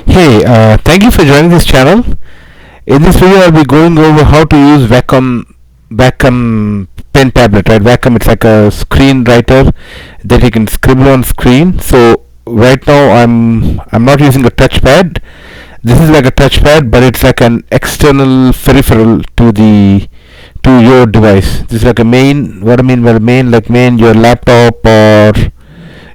Hey, thank you for joining this channel. In this video, I'll be going over how to use Wacom pen tablet. Right, Wacom, it's like a screenwriter that you can scribble on screen. So right now, I'm not using a touchpad. This is like a touchpad, but it's like an external peripheral to your device. This is like a main. What I mean by main, like main your laptop or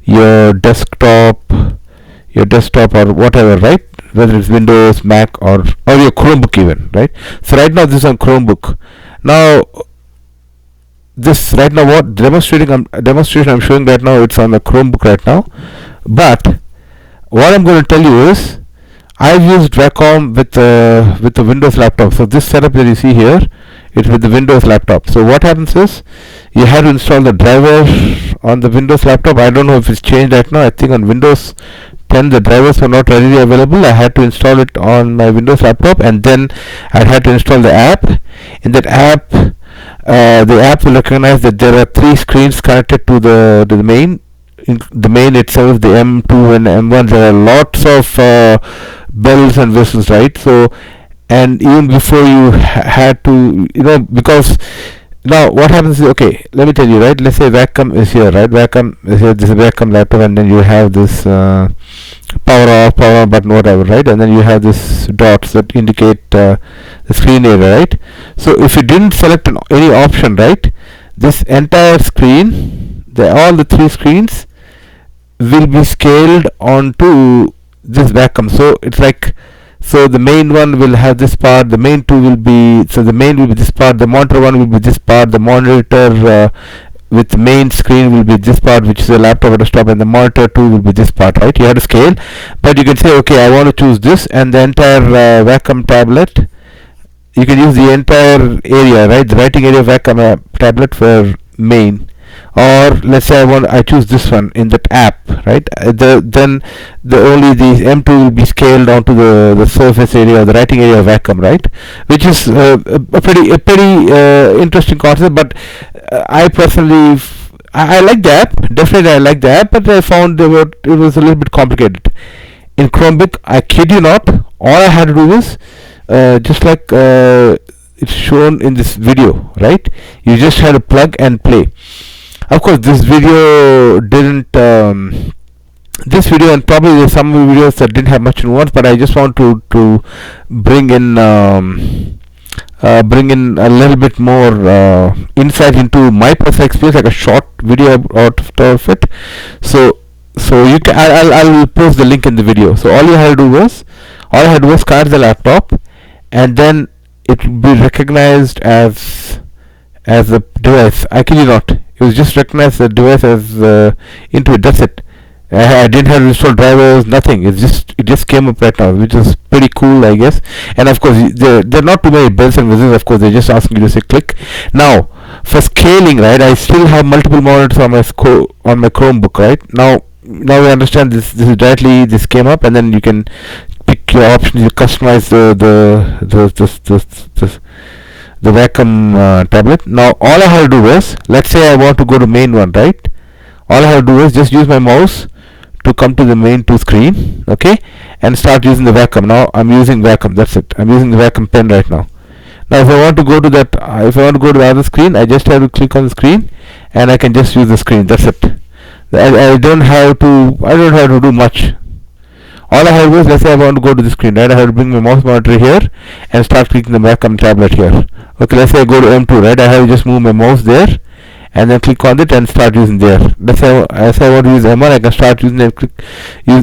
your desktop or whatever, right? Whether it's Windows, Mac, or your Chromebook even, right? So right now this is on Chromebook. Now this right now what demonstration I'm showing right now, it's on the Chromebook right now. But what I'm going to tell you is I've used Wacom with the Windows laptop. So this setup that you see here, it's with the Windows laptop. So what happens is you have to install the driver on the Windows laptop. I don't know if it's changed right now. I think on Windows 10 the drivers were not readily available. I had to install it on my Windows laptop, and then I had to install the app. In that app, the app will recognize that there are three screens connected to the main. In the main itself, the M2 and M1, there are lots of bells and whistles, right? So, and even before you had to, because now what happens is, okay, let me tell you, right? Let's say Wacom is here, right? Wacom is here, this is Wacom laptop, and then you have this power off, power on button, whatever, right? And then you have this dots that indicate the screen area, right? So if you didn't select any option, right, this entire screen, all the three screens will be scaled onto this Wacom. So it's like, so the main one will have this part, the main two will be, so the main will be this part, the monitor one will be this part, the monitor with the main screen will be this part, which is a laptop or desktop, and the monitor 2 will be this part, right? You have to scale, but you can say, okay, I want to choose this, and the entire Wacom tablet, you can use the entire area, right? The writing area of Wacom tablet for main. Or let's say I choose this one in that app, right? Then only the M2 will be scaled onto the surface area or the writing area of Wacom, right? Which is a pretty interesting concept. But I personally I like the app. Definitely I like the app, but I found it was a little bit complicated. In Chromebook, I kid you not, all I had to do was just like it's shown in this video, right? You just had to plug and play. Of course, this video didn't. This video, and probably there's some videos that didn't have much nuance, but I just want to bring in a little bit more insight into my personal experience, like a short video out of it. So you can. I'll post the link in the video. So all I had to do was connect the laptop, and then it will be recognized as a device. I kid you not. It was just recognized the device as into it. That's it. I didn't have to install drivers, nothing. It just came up right now, which is pretty cool, I guess. And of course, there are not too many bells and whistles. Of course, they're just asking you to say click. Now, for scaling, right? I still have multiple monitors on my Chromebook, right? Now we understand this is directly this came up, and then you can pick your options. You customize the Wacom tablet. Now all I have to do is, let's say I want to go to main one, right? All I have to do is just use my mouse to come to the main 2 screen, okay, and start using the Wacom. Now I'm using Wacom. That's it. I'm using the Wacom pen right now. Now if I want to go to that, if I want to go to the other screen, I just have to click on the screen, and I can just use the screen. That's it. I don't have to do much. All I have to do is, let's say I want to go to the screen, right? I have to bring my mouse monitor here and start clicking the Wacom tablet here. Okay, let's say I go to M2, right? I have to just move my mouse there and then click on it and start using there. Let's say I want to use M1, I can start using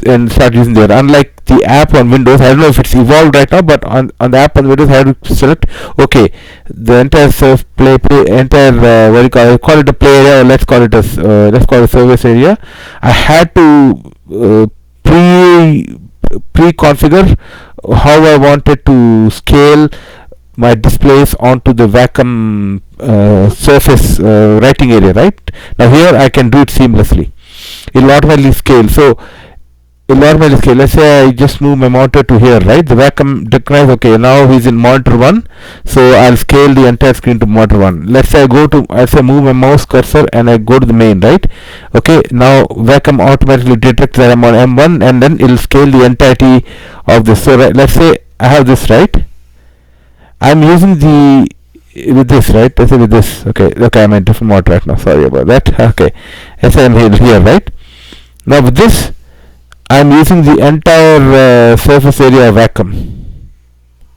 and start using there. Unlike the app on Windows, I don't know if it's evolved right now, but on the app on Windows, I have to select, okay, the entire entire what do you call it a play area, or let's call it a service area. I had to pre-configure how I wanted to scale my displays onto the Wacom surface writing area, right? Now here I can do it seamlessly. It will automatically scale. So normally scale. Let's say I just move my monitor to here, right? The Wacom recognize, okay, now he's in monitor 1, so I'll scale the entire screen to monitor 1. Let's say I move my mouse cursor and I go to the main, right? Okay, now Wacom automatically detects that I'm on M1 and then it'll scale the entirety of this. So let's say I have this, right? I'm using with this, right? Let's say with this. Okay, I'm in different mode right now. Sorry about that. Okay, let's say I'm here, right? Now with this, I'm using the entire surface area of Wacom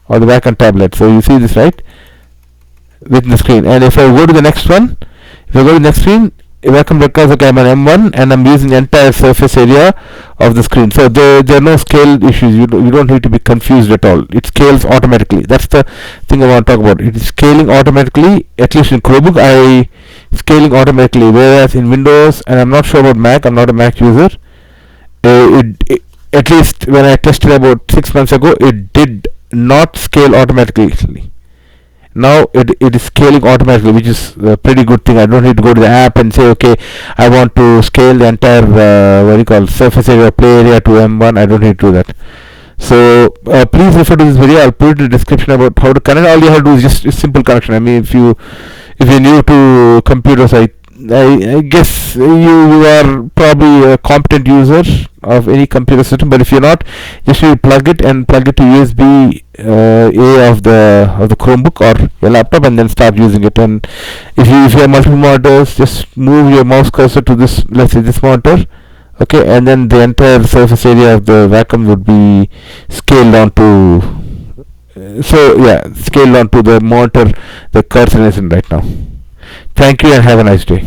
or the Wacom tablet. So you see this, right, within the screen. And if I go to the next one, if I go to the next screen, Wacom records, okay, I'm on M1 and I'm using the entire surface area of the screen. So there are no scale issues. You don't need to be confused at all. It scales automatically. That's the thing I want to talk about. It is scaling automatically. At least in Chromebook, scaling automatically. Whereas in Windows, and I'm not sure about Mac. I'm not a Mac user. At least when I tested about 6 months ago, it did not scale automatically. Now it is scaling automatically, which is a pretty good thing. I don't need to go to the app and say, okay, I want to scale the entire surface area, play area to M1. I don't need to do that. So please refer to this video. I'll put it in the description about how to connect. All you have to do is just a simple connection. I mean, if you're new to computers, I guess you are probably a competent user of any computer system, but if you're not, just you plug it to USB A of the Chromebook or your laptop and then start using it. And if you have multiple monitors, just move your mouse cursor to this, let's say this monitor, okay, and then the entire surface area of the Wacom would be scaled down to scaled down to the monitor the cursor is in right now. Thank you and have a nice day.